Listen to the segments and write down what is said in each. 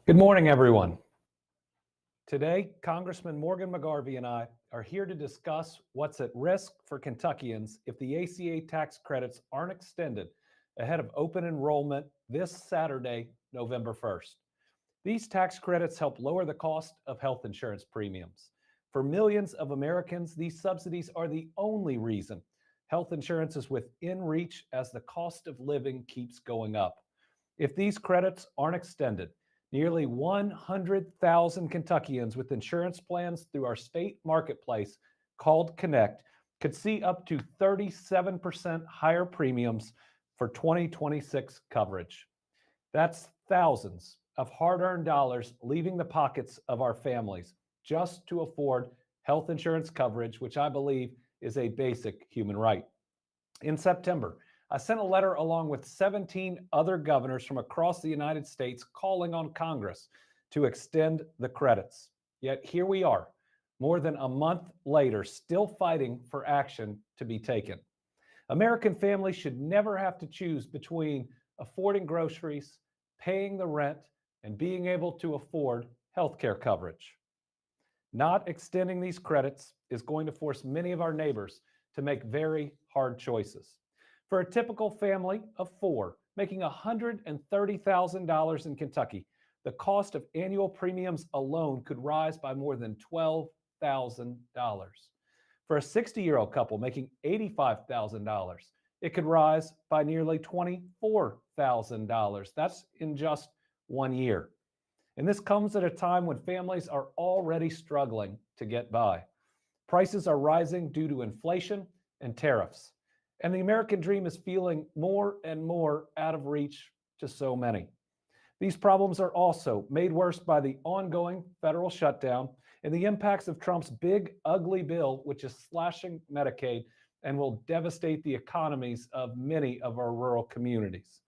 Good morning, everyone. Today, Congressman Morgan McGarvey and I are here to discuss what's at risk for Kentuckians if the ACA tax credits aren't extended ahead of open enrollment this Saturday, November 1st. These tax credits help lower the cost of health insurance premiums. For millions of Americans, these subsidies are the only reason health insurance is within reach as the cost of living keeps going up. If these credits aren't extended, nearly 100,000 Kentuckians with insurance plans through our state marketplace called Connect could see up to 37% higher premiums for 2026 coverage. That's thousands of hard-earned dollars leaving the pockets of our families just to afford health insurance coverage, which I believe is a basic human right. In September, I sent a letter along with 17 other governors from across the United States calling on Congress to extend the credits. Yet here we are, more than a month later, still fighting for action to be taken. American families should never have to choose between affording groceries, paying the rent, and being able to afford healthcare coverage. Not extending these credits is going to force many of our neighbors to make very hard choices. For a typical family of four making $130,000 in Kentucky, the cost of annual premiums alone could rise by more than $12,000. For a 60-year-old couple making $85,000, it could rise by nearly $24,000. That's in just 1 year. And this comes at a time when families are already struggling to get by. Prices are rising due to inflation and tariffs. And the American dream is feeling more and more out of reach to so many. These problems are also made worse by the ongoing federal shutdown and the impacts of Trump's big, ugly bill, which is slashing Medicaid and will devastate the economies of many of our rural communities.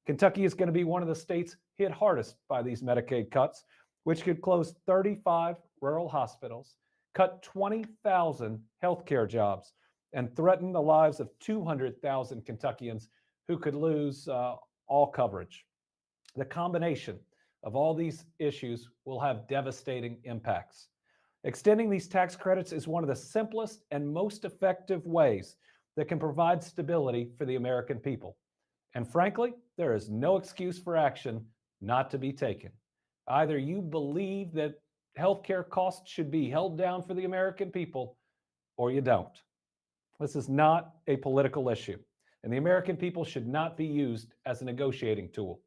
Kentucky is going to be one of the states hit hardest by these Medicaid cuts, which could close 35 rural hospitals, cut 20,000 healthcare jobs, and threaten the lives of 200,000 Kentuckians who could lose all coverage. The combination of all these issues will have devastating impacts. Extending these tax credits is one of the simplest and most effective ways that can provide stability for the American people. And frankly, there is no excuse for action not to be taken. Either you believe that healthcare costs should be held down for the American people, or you don't. This is not a political issue, and the American people should not be used as a negotiating tool.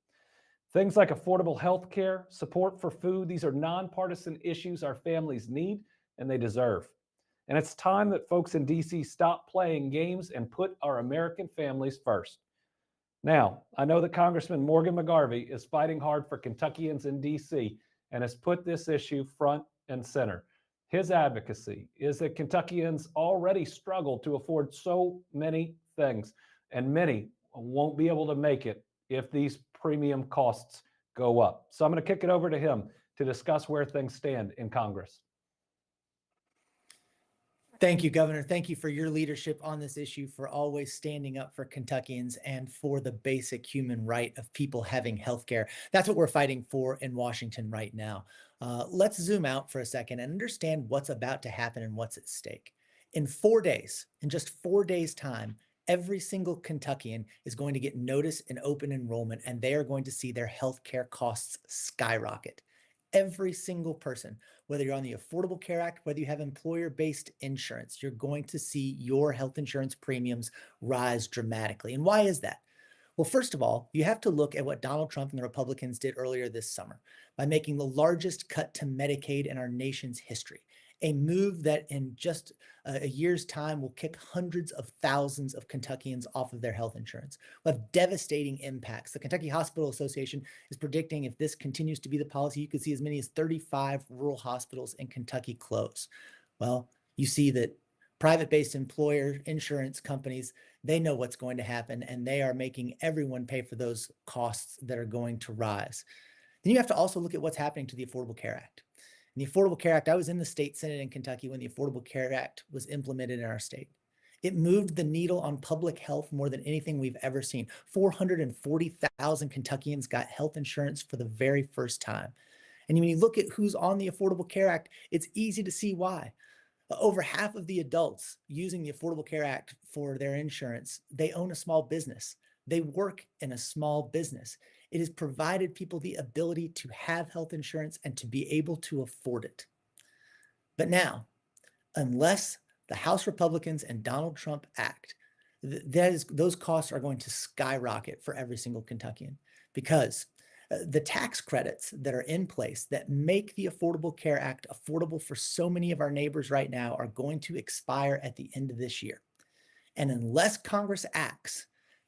Things like affordable health care, support for food, these are nonpartisan issues our families need and they deserve. And it's time that folks in DC stop playing games and put our American families first. Now, I know that Congressman Morgan McGarvey is fighting hard for Kentuckians in DC and has put this issue front and center. His advocacy is that Kentuckians already struggle to afford so many things, and many won't be able to make it if these premium costs go up. So I'm going to kick it over to him to discuss where things stand in Congress. Thank you, Governor. Thank you for your leadership on this issue, for always standing up for Kentuckians and for the basic human right of people having health care. That's what we're fighting for in Washington right now. Let's zoom out for a second and understand what's about to happen and what's at stake. In 4 days, in just 4 days' time, every single Kentuckian is going to get notice in open enrollment, and they are going to see their health care costs skyrocket. Every single person, whether you're on the Affordable Care Act, whether you have employer-based insurance, you're going to see your health insurance premiums rise dramatically. And why is that? Well, first of all, you have to look at what Donald Trump and the Republicans did earlier this summer by making the largest cut to Medicaid in our nation's history, a move that in just a year's time will kick hundreds of thousands of Kentuckians off of their health insurance. Will have devastating impacts. The Kentucky Hospital Association is predicting if this continues to be the policy, you could see as many as 35 rural hospitals in Kentucky close. Well, you see that private-based employer insurance companies, they know what's going to happen, and they are making everyone pay for those costs that are going to rise. Then you have to also look at what's happening to the Affordable Care Act. In the Affordable Care Act, I was in the state Senate in Kentucky when the Affordable Care Act was implemented in our state. It moved the needle on public health more than anything we've ever seen. 440,000 Kentuckians got health insurance for the very first time. And when you look at who's on the Affordable Care Act, it's easy to see why. Over half of the adults using the Affordable Care Act for their insurance, they own a small business. They work in a small business. It has provided people the ability to have health insurance and to be able to afford it. But now, unless the House Republicans and Donald Trump act, those costs are going to skyrocket for every single Kentuckian, because the tax credits that are in place that make the Affordable Care Act affordable for so many of our neighbors right now are going to expire at the end of this year. And unless Congress acts,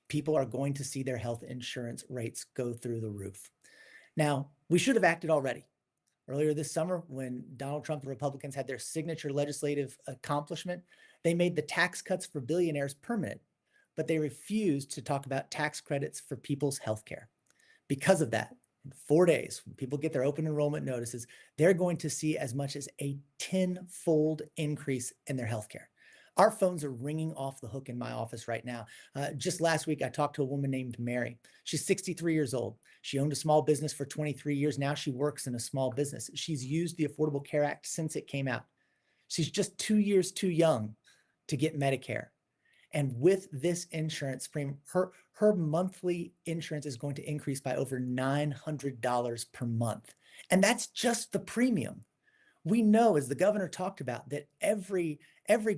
people are going to see their health insurance rates go through the roof. Now, we should have acted already. Earlier this summer, when Donald Trump and Republicans had their signature legislative accomplishment, they made the tax cuts for billionaires permanent, but they refused to talk about tax credits for people's health care. Because of that, in 4 days, when people get their open enrollment notices, they're going to see as much as a 10-fold increase in their health care. Our phones are ringing off the hook in my office right now. Just last week, I talked to a woman named Mary. She's 63 years old. She owned a small business for 23 years. Now she works in a small business. She's used the Affordable Care Act since it came out. She's just 2 years too young to get Medicare. And with this insurance premium, her monthly insurance is going to increase by over $900 per month. And that's just the premium. We know, as the governor talked about, that every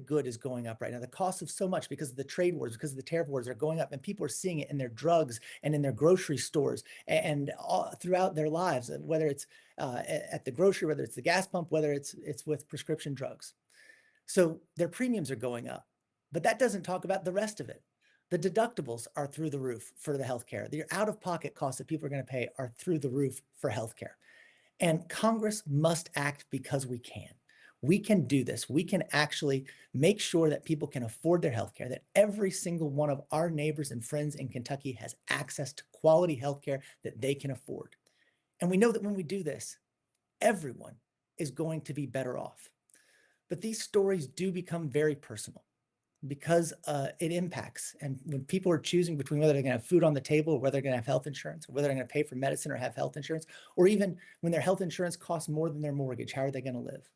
good is going up right now. The cost of so much, because of the trade wars, because of the tariff wars, are going up, and people are seeing it in their drugs and in their grocery stores and all throughout their lives, whether it's at the grocery, whether it's the gas pump, whether it's with prescription drugs. So their premiums are going up, but that doesn't talk about the rest of it. The deductibles are through the roof for the healthcare. The out-of-pocket costs that people are going to pay are through the roof for healthcare. And Congress must act, because we can. We can do this. We can actually make sure that people can afford their healthcare, that every single one of our neighbors and friends in Kentucky has access to quality healthcare that they can afford. And we know that when we do this, everyone is going to be better off. But these stories do become very personal, because it impacts. And when people are choosing between whether they're going to have food on the table, or whether they're going to have health insurance, or whether they're going to pay for medicine or have health insurance, or even when their health insurance costs more than their mortgage, how are they going to live?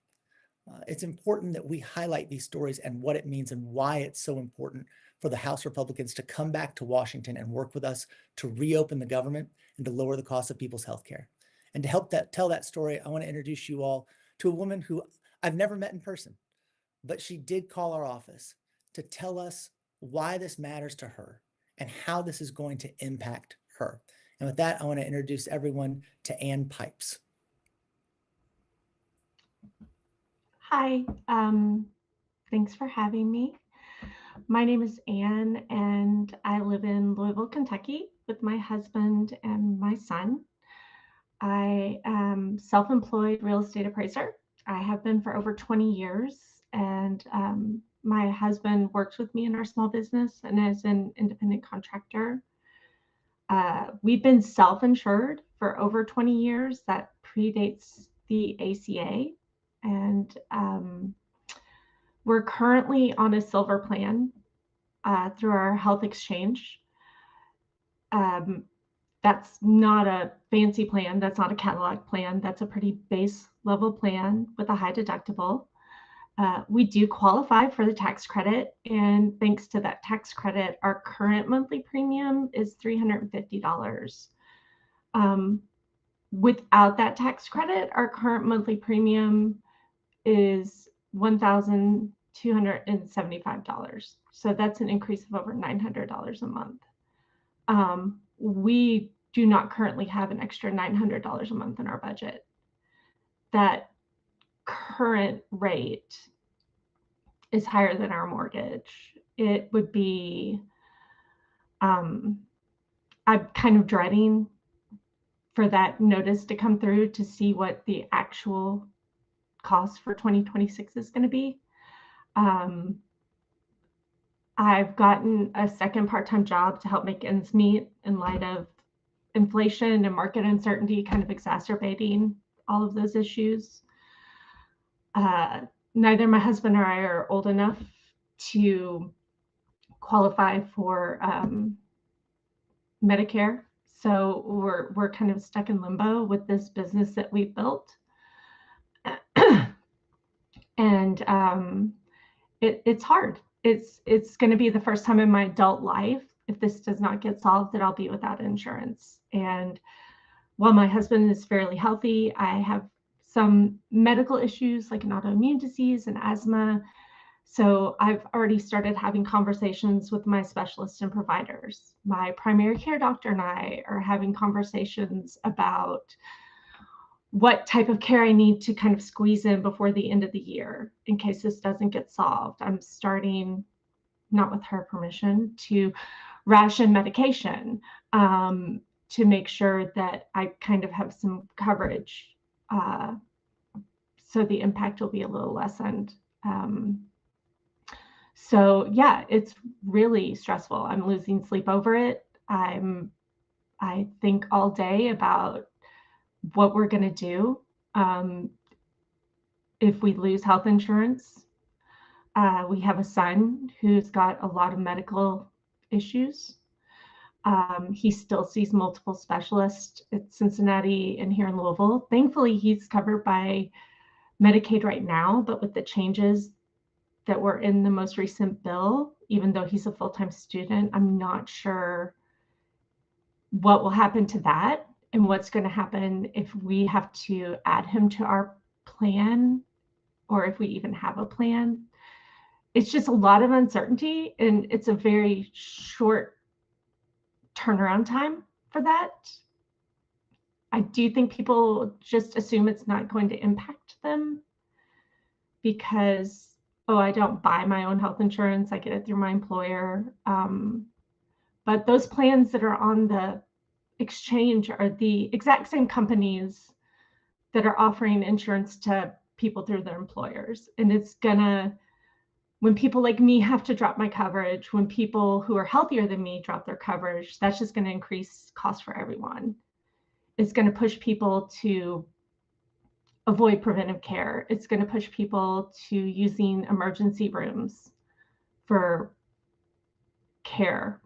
It's important that we highlight these stories and what it means, and why it's so important for the House Republicans to come back to Washington and work with us to reopen the government and to lower the cost of people's health care. And to help tell that story, I want to introduce you all to a woman who I've never met in person, but she did call our office to tell us why this matters to her and how this is going to impact her. And with that, I want to introduce everyone to Ann Pipes. Hi, thanks for having me. My name is Ann, and I live in Louisville, Kentucky with my husband and my son. I am self-employed real estate appraiser. I have been for over 20 years, and my husband works with me in our small business and is an independent contractor. We've been self-insured for over 20 years. That predates the ACA. And we're currently on a silver plan through our health exchange. That's not a fancy plan. That's not a Cadillac plan. That's a pretty base level plan with a high deductible. We do qualify for the tax credit, and thanks to that tax credit, our current monthly premium is $350. Without that tax credit, our current monthly premium is $1,275. So that's an increase of over $900 a month. We do not currently have an extra $900 a month in our budget. That current rate is higher than our mortgage. It would be, I'm kind of dreading for that notice to come through to see what the actual cost for 2026 is going to be. I've gotten a second part-time job to help make ends meet in light of inflation and market uncertainty kind of exacerbating all of those issues. Neither my husband or I are old enough to qualify for Medicare. So we're kind of stuck in limbo with this business that we built. And it's hard. It's going to be the first time in my adult life, if this does not get solved, that I'll be without insurance. And while my husband is fairly healthy, I have some medical issues like an autoimmune disease and asthma. So I've already started having conversations with my specialists and providers. My primary care doctor and I are having conversations about what type of care I need to kind of squeeze in before the end of the year in case this doesn't get solved. I'm starting, not with her permission, to ration medication to make sure that I kind of have some coverage so the impact will be a little lessened. So yeah, it's really stressful. I'm losing sleep over it. I think all day about what we're going to do if we lose health insurance. We have a son who's got a lot of medical issues. He still sees multiple specialists at Cincinnati and here in Louisville. Thankfully, he's covered by Medicaid right now, but with the changes that were in the most recent bill, even though he's a full-time student, I'm not sure what will happen to that and what's going to happen if we have to add him to our plan or if we even have a plan. It's just a lot of uncertainty, and it's a very short turnaround time for that. I do think people just assume it's not going to impact them because, oh, I don't buy my own health insurance, I get it through my employer. But those plans that are on the exchange are the exact same companies that are offering insurance to people through their employers. And it's gonna, when people like me have to drop my coverage, when people who are healthier than me drop their coverage, that's just gonna increase costs for everyone. It's gonna push people to avoid preventive care. It's gonna push people to using emergency rooms for care,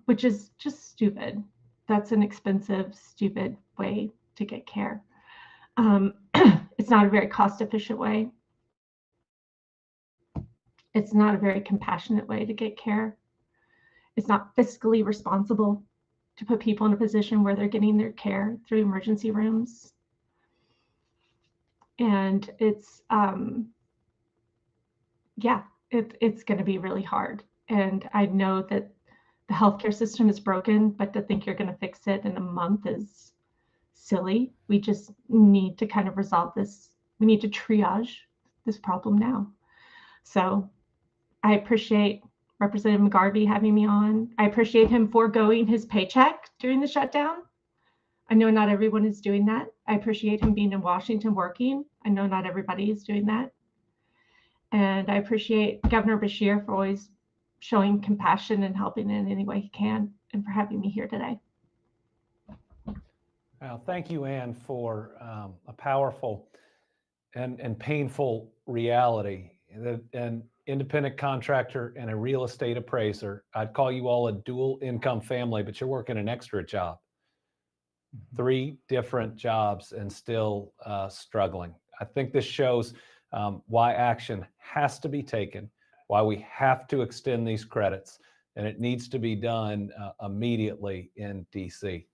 which is just stupid. That's an expensive, stupid way to get care. It's not a very cost-efficient way. It's not a very compassionate way to get care. It's not fiscally responsible to put people in a position where they're getting their care through emergency rooms. And it's, yeah, it's going to be really hard. And I know that the healthcare system is broken, but to think you're going to fix it in a month is silly. We just need to kind of resolve this. We need to triage this problem now. So I appreciate Representative McGarvey having me on. I appreciate him foregoing his paycheck during the shutdown. I know not everyone is doing that. I appreciate him being in Washington working. I know not everybody is doing that. And I appreciate Governor Beshear for always showing compassion and helping in any way he can, and for having me here today. Well, thank you, Ann, for a powerful and painful reality. An independent contractor and a real estate appraiser. I'd call you all a dual income family, but you're working an extra job. 3 different jobs and still struggling. I think this shows why action has to be taken, why we have to extend these credits, and it needs to be done immediately in DC.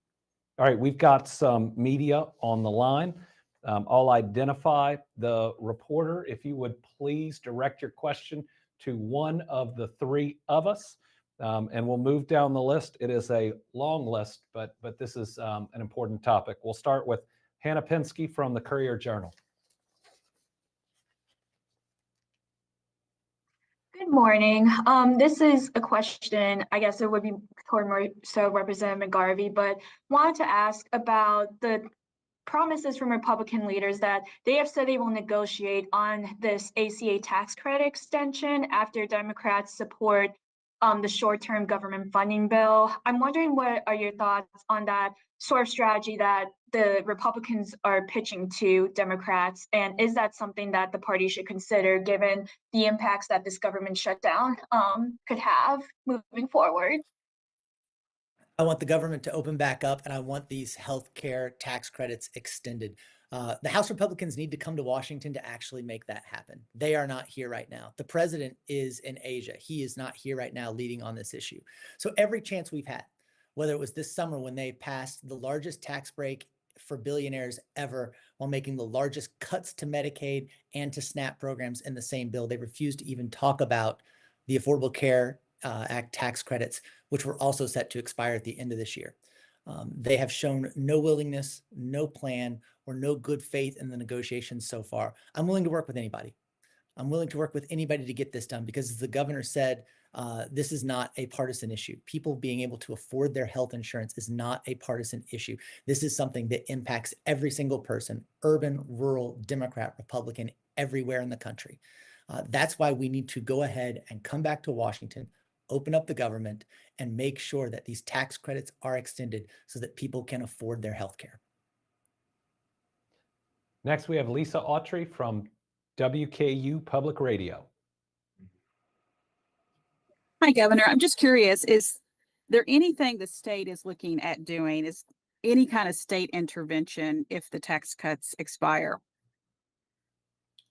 All right, we've got some media on the line. I'll identify the reporter. If you would please direct your question to one of the 3 of us, and we'll move down the list. It is a long list, but this is an important topic. We'll start with Hannah Pinsky from the Courier-Journal. Good morning. This is a question, I guess it would be toward more so Representative McGarvey, but wanted to ask about the promises from Republican leaders that they have said they will negotiate on this ACA tax credit extension after Democrats support the short-term government funding bill. I'm wondering, what are your thoughts on that sort of strategy that the Republicans are pitching to Democrats? And is that something that the party should consider given the impacts that this government shutdown could have moving forward? I want the government to open back up, and I want these healthcare tax credits extended. The House Republicans need to come to Washington to actually make that happen. They are not here right now. The president is in Asia. He is not here right now leading on this issue. So every chance we've had, whether it was this summer when they passed the largest tax break for billionaires ever while making the largest cuts to Medicaid and to SNAP programs in the same bill, they refused to even talk about the Affordable Care Act tax credits, which were also set to expire at the end of this year. They have shown no willingness, no plan, or no good faith in the negotiations so far. I'm willing to work with anybody. I'm willing to work with anybody to get this done because, as the governor said, this is not a partisan issue. People being able to afford their health insurance is not a partisan issue. This is something that impacts every single person, urban, rural, Democrat, Republican, everywhere in the country. That's why we need to go ahead and come back to Washington, open up the government, and make sure that these tax credits are extended so that people can afford their health care. Next, we have Lisa Autry from WKU Public Radio. Hi, Governor. I'm just curious, is there anything the state is looking at doing? Is any kind of state intervention if the tax cuts expire?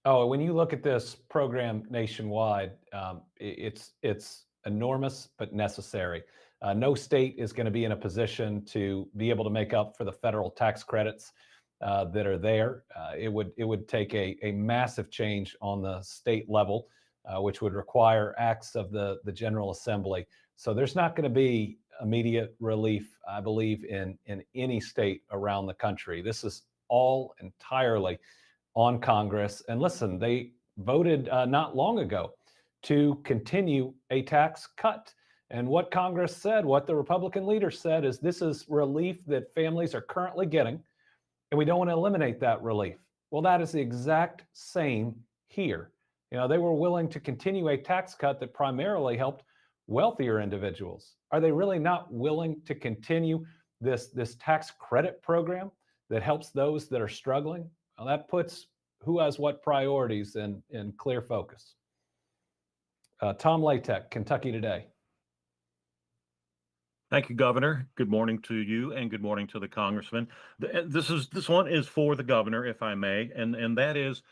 Oh, when you look at this program nationwide, it's enormous but necessary. No state is going to be in a position to be able to make up for the federal tax credits that are there. It would take a massive change on the state level, which would require acts of the General Assembly. So there's not going to be immediate relief, I believe, in any state around the country. This is all entirely on Congress. And listen, they voted not long ago to continue a tax cut. And what Congress said, what the Republican leader said, is this is relief that families are currently getting, and we don't want to eliminate that relief. Well, that is the exact same here. You know, they were willing to continue a tax cut that primarily helped wealthier individuals. Are they really not willing to continue this tax credit program that helps those that are struggling? Well, that puts who has what priorities in clear focus. Tom Latek, Kentucky Today. Thank you, Governor. Good morning to you and good morning to the Congressman. This one is for the governor, if I may, and that is,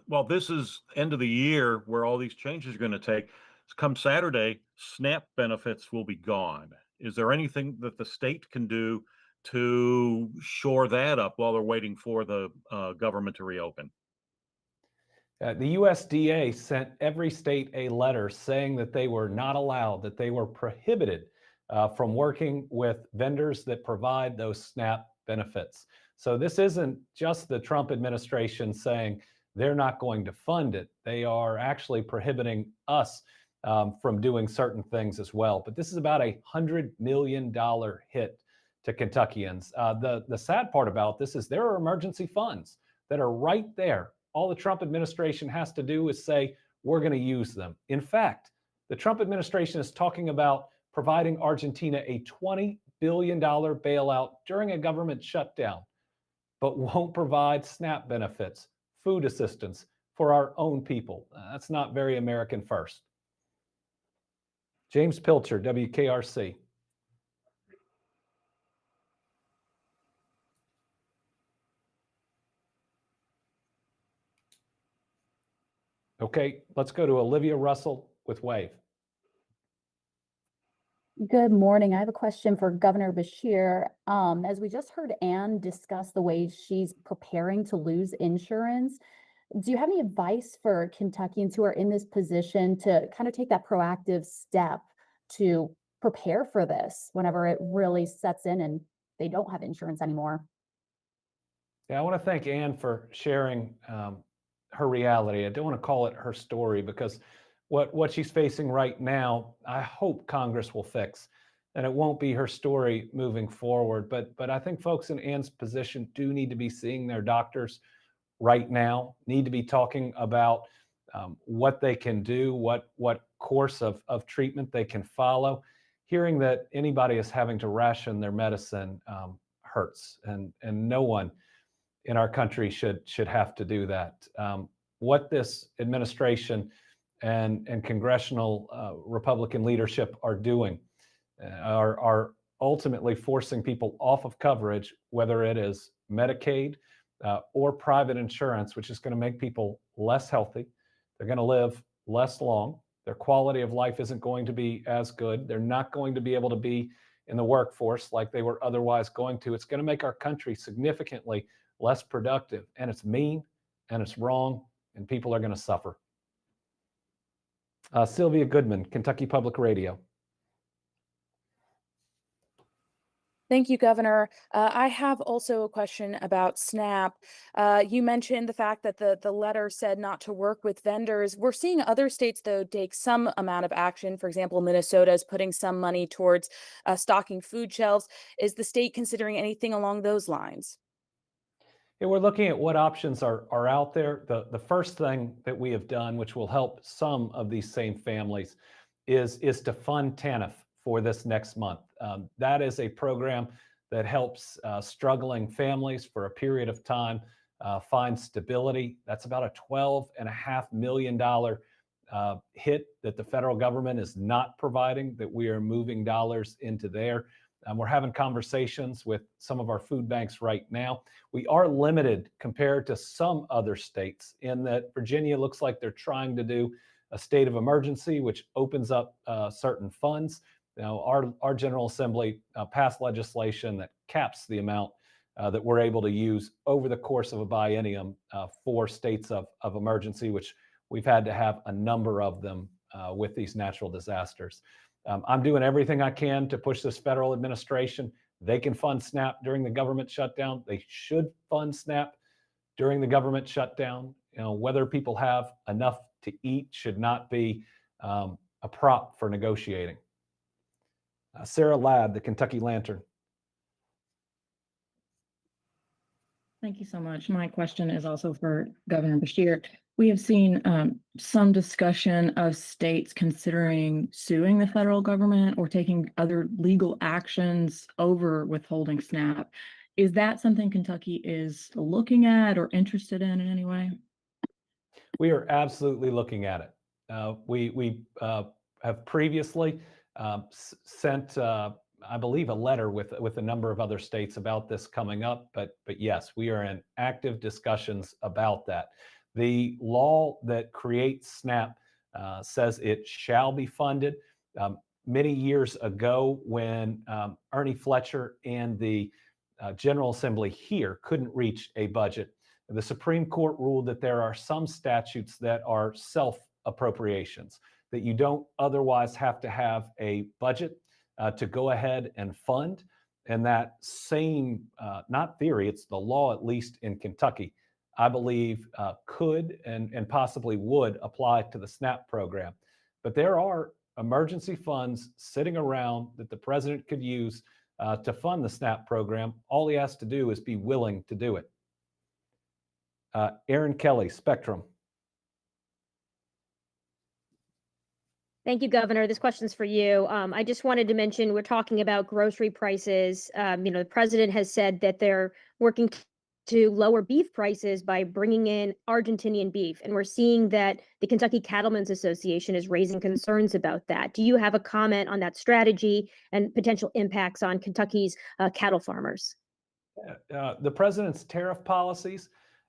well, this is end of the year where all these changes are going to take. Come Saturday, SNAP benefits will be gone. Is there anything that the state can do to shore that up while they're waiting for the government to reopen? The USDA sent every state a letter saying that they were not allowed, that they were prohibited from working with vendors that provide those SNAP benefits. So this isn't just the Trump administration saying they're not going to fund it. They are actually prohibiting us from doing certain things as well. But this is about $100 million hit to Kentuckians. The sad part about this is there are emergency funds that are right there. All the Trump administration has to do is say, we're going to use them. In fact, the Trump administration is talking about providing Argentina a $20 billion bailout during a government shutdown, but won't provide SNAP benefits, food assistance for our own people. That's not very American first. James Pilcher, WKRC. Okay, let's go to Olivia Russell with WAVE. Good morning. I have a question for Governor Beshear. As we just heard Ann discuss the way she's preparing to lose insurance, do you have any advice for Kentuckians who are in this position to kind of take that proactive step to prepare for this whenever it really sets in and they don't have insurance anymore? Yeah, I want to thank Ann for sharing her reality. I don't want to call it her story because what she's facing right now, I hope Congress will fix, and it won't be her story moving forward. But I think folks in Ann's position do need to be seeing their doctors right now, need to be talking about what they can do, what course of treatment they can follow. Hearing that anybody is having to ration their medicine hurts, and no one in our country should have to do that. What this administration and congressional Republican leadership are doing are ultimately forcing people off of coverage, whether it is Medicaid or private insurance, which is going to make people less healthy. They're going to live less long. Their quality of life isn't going to be as good. They're not going to be able to be in the workforce like they were otherwise going to. It's going to make our country significantly less productive. And it's mean and it's wrong, and people are going to suffer. Sylvia Goodman, Kentucky Public Radio. Thank you, Governor. I have also a question about SNAP. You mentioned the fact that the letter said not to work with vendors. We're seeing other states, though, take some amount of action. For example, Minnesota is putting some money towards stocking food shelves. Is the state considering anything along those lines? Yeah, we're looking at what options are out there. The first thing that we have done, which will help some of these same families, is to fund TANF for this next month. That is a program that helps struggling families for a period of time find stability. That's about a $12.5 million hit that the federal government is not providing, that we are moving dollars into there. We're having conversations with some of our food banks right now. We are limited compared to some other states in that Virginia looks like they're trying to do a state of emergency, which opens up certain funds. Now, our General Assembly passed legislation that caps the amount that we're able to use over the course of a biennium for states of emergency, which we've had to have a number of them with these natural disasters. I'm doing everything I can to push this federal administration. They can fund SNAP during the government shutdown. They should fund SNAP during the government shutdown. Whether people have enough to eat should not be a prop for negotiating. Sarah Ladd, the Kentucky Lantern. Thank you so much. My question is also for Governor Beshear. We have seen some discussion of states considering suing the federal government or taking other legal actions over withholding SNAP. Is that something Kentucky is looking at or interested in any way? We are absolutely looking at it. We have previously sent, I believe, a letter with a number of other states about this coming up. But yes, we are in active discussions about that. The law that creates SNAP says it shall be funded. Many years ago, when Ernie Fletcher and the General Assembly here couldn't reach a budget, the Supreme Court ruled that there are some statutes that are self-appropriations, that you don't otherwise have to have a budget to go ahead and fund. And that same, not theory, it's the law, at least in Kentucky, I believe could and possibly would apply to the SNAP program. But there are emergency funds sitting around that the president could use to fund the SNAP program. All he has to do is be willing to do it. Aaron Kelly, Spectrum. Thank you, Governor. This question's for you. I just wanted to mention, we're talking about grocery prices. The president has said that they're working to lower beef prices by bringing in Argentinian beef. And we're seeing that the Kentucky Cattlemen's Association is raising concerns about that. Do you have a comment on that strategy and potential impacts on Kentucky's cattle farmers? The president's tariff policies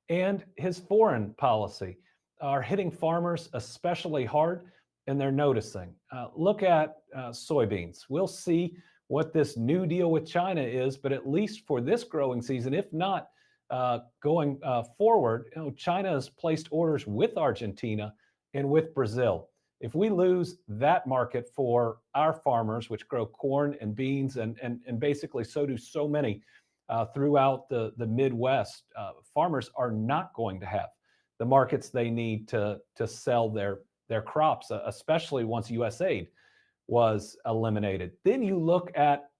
and his foreign policy are hitting farmers especially hard, and they're noticing. Look at soybeans. We'll see what this new deal with China is, but at least for this growing season, if not going forward, China has placed orders with Argentina and with Brazil. If we lose that market for our farmers, which grow corn and beans, and basically so do so many throughout the Midwest, farmers are not going to have the markets they need to sell their crops, especially once USAID was eliminated. Then you look at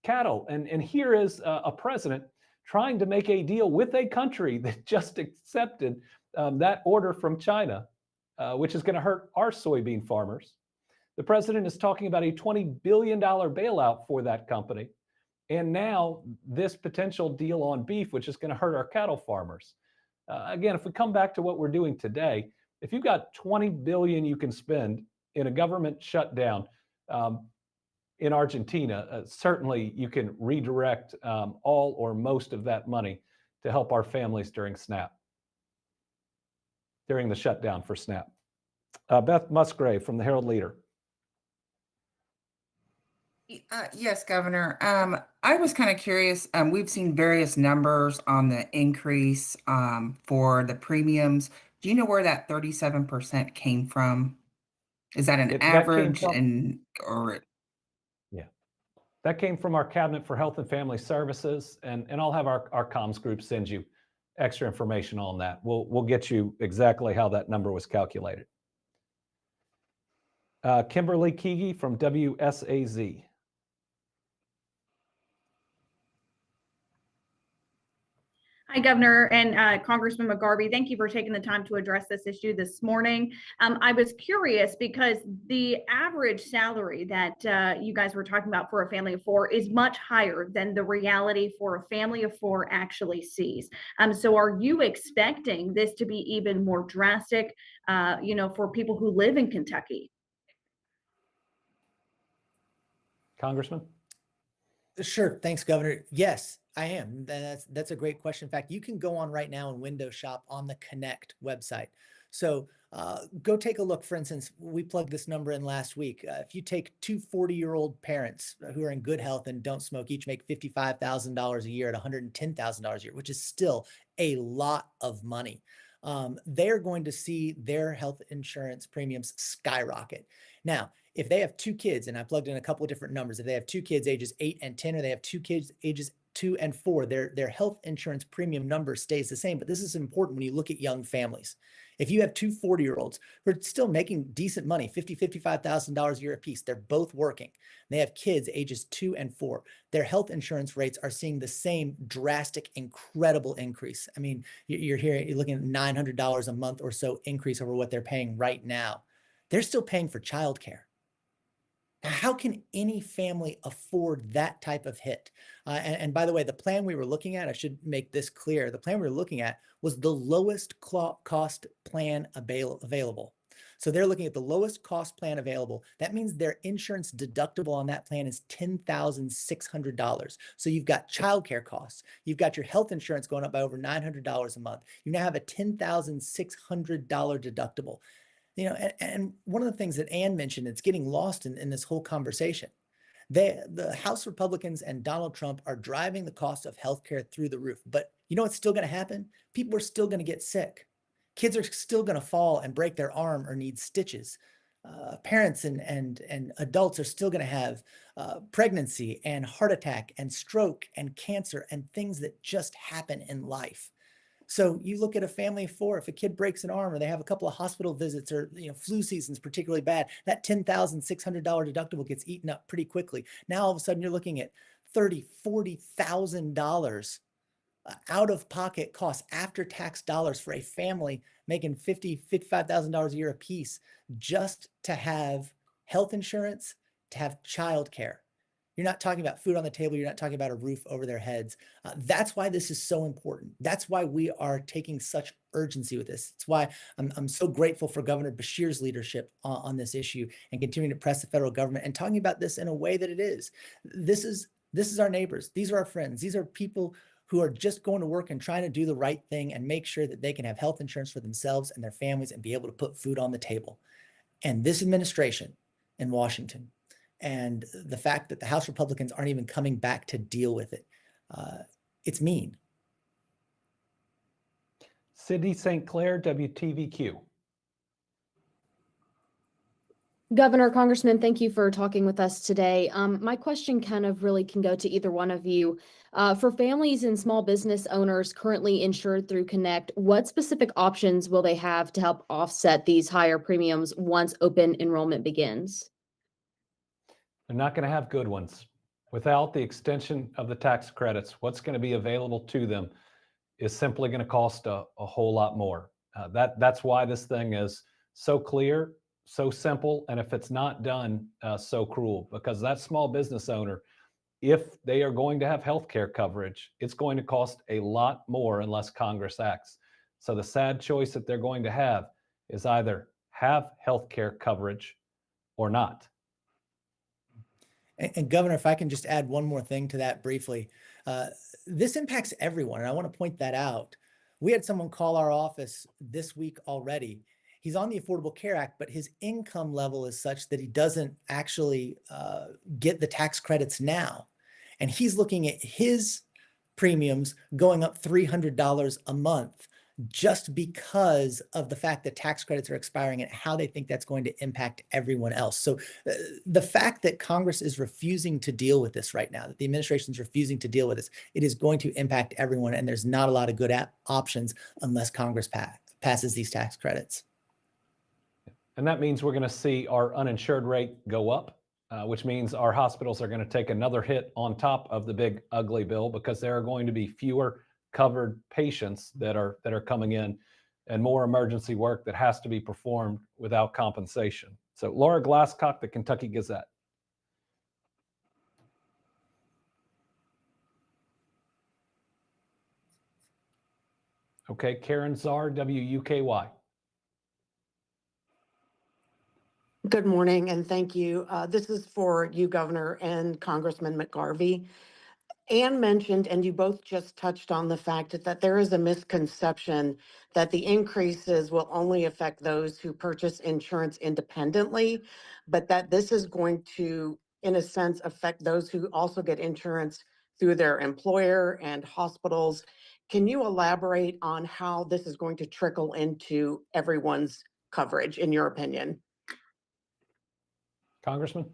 cattle, and here is a president trying to make a deal with a country that just accepted that order from China, which is going to hurt our soybean farmers. The president is talking about a $20 billion bailout for that company. And now this potential deal on beef, which is going to hurt our cattle farmers. Again, if we come back to what we're doing today, if you've got $20 billion you can spend in a government shutdown, in Argentina, certainly you can redirect all or most of that money to help our families during the shutdown for SNAP. Beth Musgrave from the Herald Leader. Yes, Governor. I was kind of curious. We've seen various numbers on the increase for the premiums. Do you know where that 37% came from? Is that an That came average from, or yeah, that came from our Cabinet for Health and Family Services, and I'll have our comms group send you extra information on that. We'll get you exactly how that number was calculated. Kimberly Keegi from WSAZ. Hi, Governor and Congressman McGarvey. Thank you for taking the time to address this issue this morning. I was curious because the average salary that you guys were talking about for a family of four is much higher than the reality for a family of four actually sees. So are you expecting this to be even more drastic, for people who live in Kentucky? Congressman? Sure. Thanks, Governor. Yes, I am. That's a great question. In fact, you can go on right now and window shop on the Connect website. So go take a look. For instance, we plugged this number in last week. If you take two 40-year-old parents who are in good health and don't smoke, each make $55,000 a year at $110,000 a year, which is still a lot of money. They're going to see their health insurance premiums skyrocket. Now, if they have two kids, and I plugged in a couple of different numbers, if they have two kids ages 8 and 10, or they have two kids ages 2 and 4, their health insurance premium number stays the same. But this is important when you look at young families. If you have two 40-year-olds who are still making decent money, $55,000 a year apiece, they're both working. They have kids ages 2 and 4. Their health insurance rates are seeing the same drastic, incredible increase. I mean, you're looking at $900 a month or so increase over what they're paying right now. They're still paying for childcare. How can any family afford that type of hit? And by the way, the plan we were looking at, I should make this clear, the plan we were looking at was the lowest cost plan available. So they're looking at the lowest cost plan available. That means their insurance deductible on that plan is $10,600. So you've got childcare costs. You've got your health insurance going up by over $900 a month. You now have a $10,600 deductible. And one of the things that Ann mentioned, it's getting lost in this whole conversation. The House Republicans and Donald Trump are driving the cost of healthcare through the roof. But you know what's still going to happen? People are still going to get sick. Kids are still going to fall and break their arm or need stitches. Parents and adults are still going to have pregnancy and heart attack and stroke and cancer and things that just happen in life. So you look at a family of four, if a kid breaks an arm or they have a couple of hospital visits or flu season's particularly bad, that $10,600 deductible gets eaten up pretty quickly. Now all of a sudden you're looking at $30,000, $40,000 out of pocket costs, after tax dollars for a family making $50,000, $55,000 a year apiece just to have health insurance, to have childcare. You're not talking about food on the table. You're not talking about a roof over their heads. That's why this is so important. That's why we are taking such urgency with this. It's why I'm so grateful for Governor Beshear's leadership on this issue and continuing to press the federal government and talking about this in a way that it is. This is our neighbors. These are our friends. These are people who are just going to work and trying to do the right thing and make sure that they can have health insurance for themselves and their families and be able to put food on the table. And this administration in Washington, and the fact that the House Republicans aren't even coming back to deal with it, it's mean. Sydney St. Clair, WTVQ. Governor, Congressman, thank you for talking with us today. My question kind of really can go to either one of you. For families and small business owners currently insured through Connect, what specific options will they have to help offset these higher premiums once open enrollment begins? They're not going to have good ones. Without the extension of the tax credits, what's going to be available to them is simply going to cost a whole lot more. That's why this thing is so clear, so simple, and if it's not done, so cruel. Because that small business owner, if they are going to have healthcare coverage, it's going to cost a lot more unless Congress acts. So the sad choice that they're going to have is either have healthcare coverage or not. And Governor, if I can just add one more thing to that briefly, this impacts everyone, and I want to point that out. We had someone call our office this week already. He's on the Affordable Care Act, but his income level is such that he doesn't actually get the tax credits now. And he's looking at his premiums going up $300 a month just because of the fact that tax credits are expiring and how they think that's going to impact everyone else. So the fact that Congress is refusing to deal with this right now, that the administration is refusing to deal with this, it is going to impact everyone. And there's not a lot of good options unless Congress passes these tax credits. And that means we're going to see our uninsured rate go up, which means our hospitals are going to take another hit on top of the big ugly bill because there are going to be fewer covered patients that are coming in and more emergency work that has to be performed without compensation. So Laura Glasscock, the Kentucky Gazette. Okay, Karen Czar, WUKY. Good morning, and thank you. This is for you, Governor, and Congressman McGarvey. Ann mentioned, and you both just touched on the fact that there is a misconception that the increases will only affect those who purchase insurance independently, but that this is going to, in a sense, affect those who also get insurance through their employer and hospitals. Can you elaborate on how this is going to trickle into everyone's coverage, in your opinion? Congressman?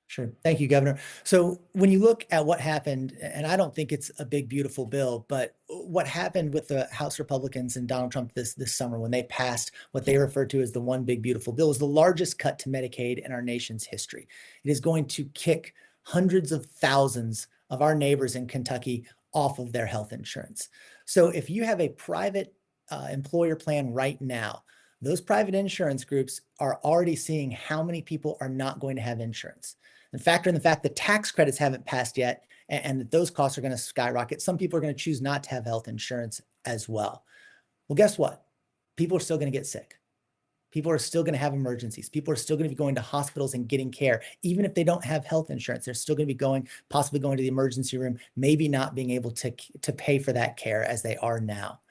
Sure. Thank you, Governor. So when you look at what happened, and I don't think it's a big, beautiful bill, but what happened with the House Republicans and Donald Trump this summer when they passed what they referred to as the one big, beautiful bill is the largest cut to Medicaid in our nation's history. It is going to kick hundreds of thousands of our neighbors in Kentucky off of their health insurance. So if you have a private employer plan right now, those private insurance groups are already seeing how many people are not going to have insurance. And factor in the fact that tax credits haven't passed yet and that those costs are going to skyrocket. Some people are going to choose not to have health insurance as well. Well, guess what? People are still going to get sick. People are still going to have emergencies. People are still going to be going to hospitals and getting care. Even if they don't have health insurance, they're still going to be possibly going to the emergency room, maybe not being able to pay for that care as they are now.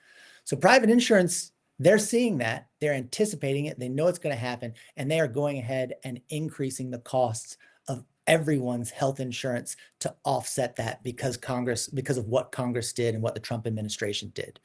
So private insurance, they're seeing that, they're anticipating it, they know it's going to happen, and they are going ahead and increasing the costs of everyone's health insurance to offset that because of what Congress did and what the Trump administration did.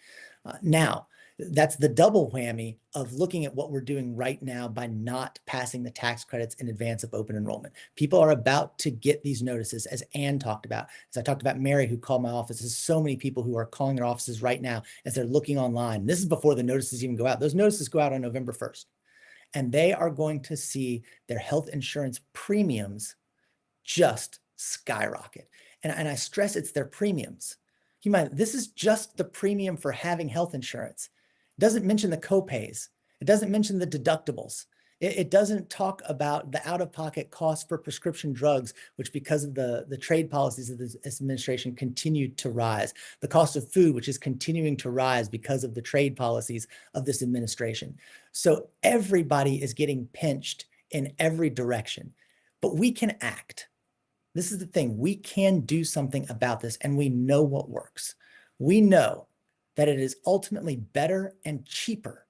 Now, that's the double whammy of looking at what we're doing right now by not passing the tax credits in advance of open enrollment. People are about to get these notices, as Ann talked about. As I talked about Mary, who called my office, there's so many people who are calling their offices right now as they're looking online. This is before the notices even go out. Those notices go out on November 1st. And they are going to see their health insurance premiums just skyrocket. And I stress it's their premiums. Keep in mind, this is just the premium for having health insurance. It doesn't mention the copays. It doesn't mention the deductibles. It doesn't talk about the out-of-pocket costs for prescription drugs, which because of the trade policies of this administration continued to rise. The cost of food, which is continuing to rise because of the trade policies of this administration. So everybody is getting pinched in every direction, but we can act. This is the thing. We can do something about this, and we know what works. We know that it is ultimately better and cheaper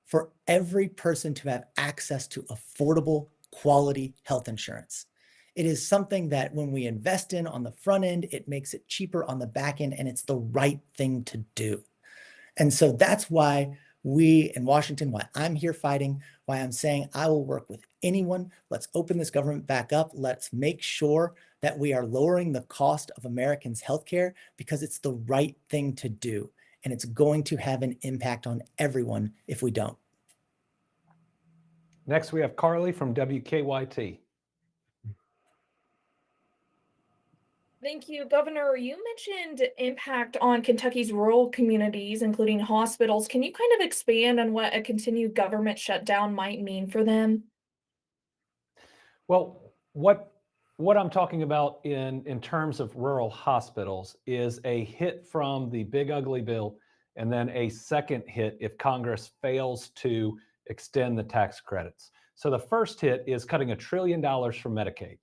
for every person to have access to affordable, quality health insurance. It is something that when we invest in on the front end, it makes it cheaper on the back end, and it's the right thing to do. And so that's why we in Washington, why I'm here fighting, why I'm saying I will work with anyone. Let's open this government back up. Let's make sure that we are lowering the cost of Americans' healthcare because it's the right thing to do. And it's going to have an impact on everyone if we don't. Next, we have Carly from WKYT. Thank you, Governor. You mentioned impact on Kentucky's rural communities, including hospitals. Can you kind of expand on what a continued government shutdown might mean for them? Well, what I'm talking about in terms of rural hospitals is a hit from the big ugly bill and then a second hit if Congress fails to extend the tax credits. So the first hit is cutting $1 trillion from Medicaid.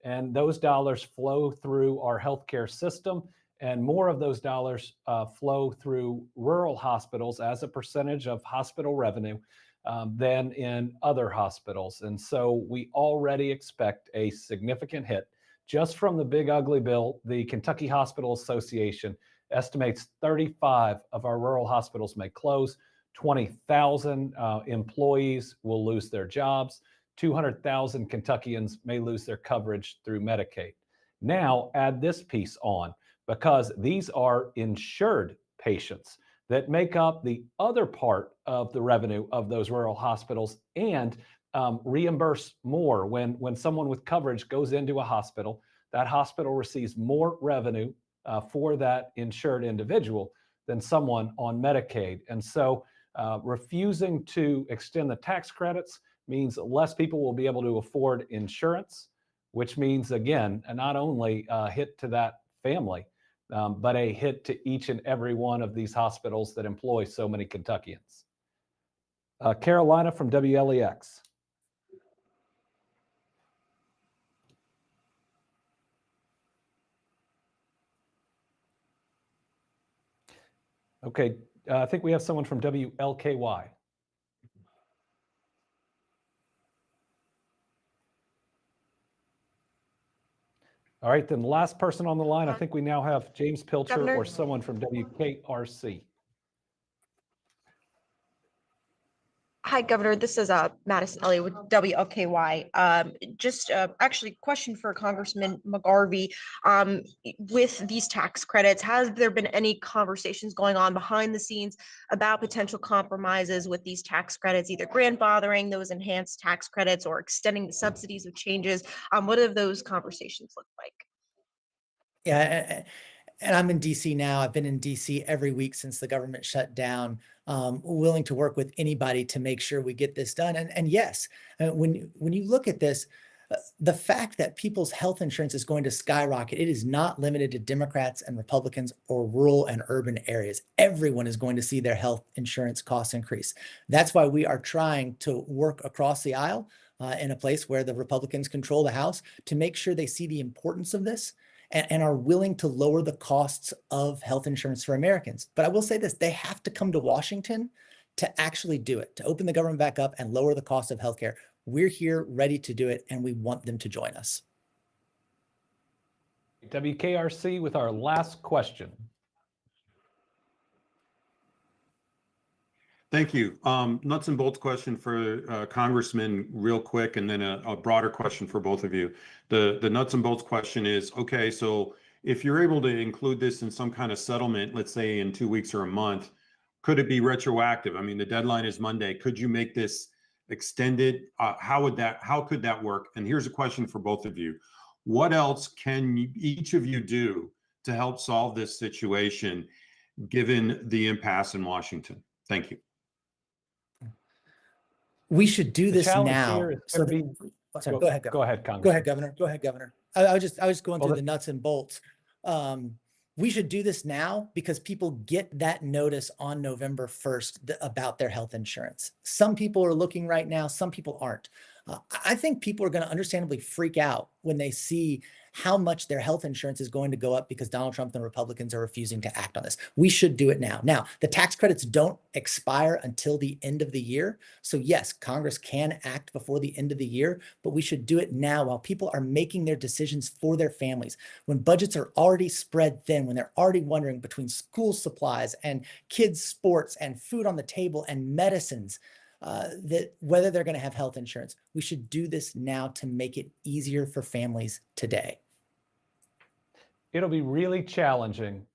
and those dollars flow through our healthcare system, and more of those dollars flow through rural hospitals as a percentage of hospital revenue than in other hospitals. And so we already expect a significant hit just from the big ugly bill. The Kentucky Hospital Association estimates 35 of our rural hospitals may close, 20,000 employees will lose their jobs, 200,000 Kentuckians may lose their coverage through Medicaid. Now add this piece on, because these are insured patients that make up the other part of the revenue of those rural hospitals and reimburse more. When someone with coverage goes into a hospital, that hospital receives more revenue for that insured individual than someone on Medicaid. And so refusing to extend the tax credits means less people will be able to afford insurance, which means, again, not only a hit to that family, but a hit to each and every one of these hospitals that employ so many Kentuckians. Carolina from WLEX. Okay, I think we have someone from WLKY. All right, then last person on the line, I think we now have James Pilcher Governor? or someone from WKRC. Hi, Governor. This is Madison Elliott with WLKY. Actually, question for Congressman McGarvey. With these tax credits, has there been any conversations going on behind the scenes about potential compromises with these tax credits, either grandfathering those enhanced tax credits or extending the subsidies of changes? What do those conversations look like? Yeah, and I'm in DC now. I've been in DC every week since the government shut down, willing to work with anybody to make sure we get this done. And yes, when you look at this, the fact that people's health insurance is going to skyrocket, it is not limited to Democrats and Republicans or rural and urban areas. Everyone is going to see their health insurance costs increase. That's why we are trying to work across the aisle in a place where the Republicans control the House to make sure they see the importance of this and are willing to lower the costs of health insurance for Americans. But I will say this, they have to come to Washington to actually do it, to open the government back up and lower the cost of healthcare. We're here ready to do it, and we want them to join us. WKRC with our last question. Thank you. Nuts and bolts question for Congressman real quick, and then a broader question for both of you. The nuts and bolts question is, okay, so if you're able to include this in some kind of settlement, let's say in 2 weeks or a month, could it be retroactive? I mean, the deadline is Monday. Could you make this extended? How could that work? And here's a question for both of you. What else can each of you do to help solve this situation, given the impasse in Washington? Thank you. We should do this now. Go ahead, Congressman. Go ahead, Governor. Go ahead, Governor. I was just going through the nuts and bolts. We should do this now because people get that notice on November 1st about their health insurance. Some people are looking right now, some people aren't. I think people are going to understandably freak out when they see how much their health insurance is going to go up because Donald Trump and the Republicans are refusing to act on this. We should do it now. Now, the tax credits don't expire until the end of the year. So yes, Congress can act before the end of the year, but we should do it now while people are making their decisions for their families. When budgets are already spread thin, when they're already wondering between school supplies and kids' sports and food on the table and medicines, that whether they're going to have health insurance. We should do this now to make it easier for families today. It'll be really challenging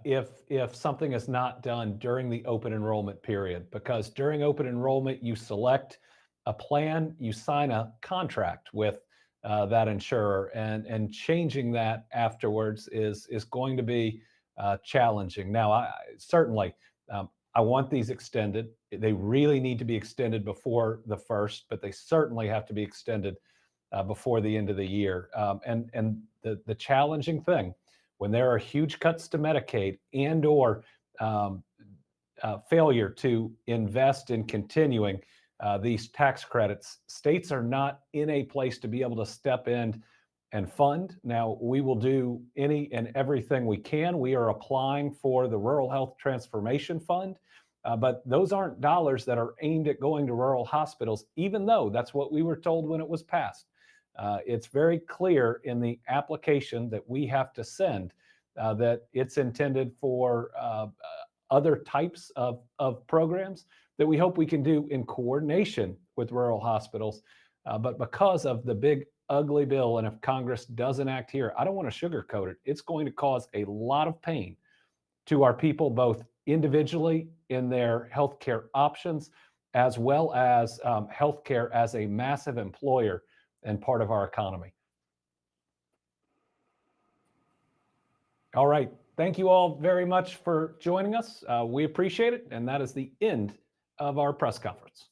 if something is not done during the open enrollment period, because during open enrollment, you select a plan, you sign a contract with that insurer, and changing that afterwards is going to be challenging. Now, certainly, I want these extended. They really need to be extended before the 1st, but they certainly have to be extended before the end of the year. And the challenging thing, when there are huge cuts to Medicaid and or failure to invest in continuing these tax credits, states are not in a place to be able to step in and fund. Now, we will do any and everything we can. We are applying for the Rural Health Transformation Fund, but those aren't dollars that are aimed at going to rural hospitals, even though that's what we were told when it was passed. It's very clear in the application that we have to send that it's intended for other types of programs that we hope we can do in coordination with rural hospitals. But because of the big ugly bill, and if Congress doesn't act here, I don't want to sugarcoat it. It's going to cause a lot of pain to our people, both individually in their healthcare options, as well as healthcare as a massive employer and part of our economy. All right. Thank you all very much for joining us. We appreciate it. And that is the end of our press conference.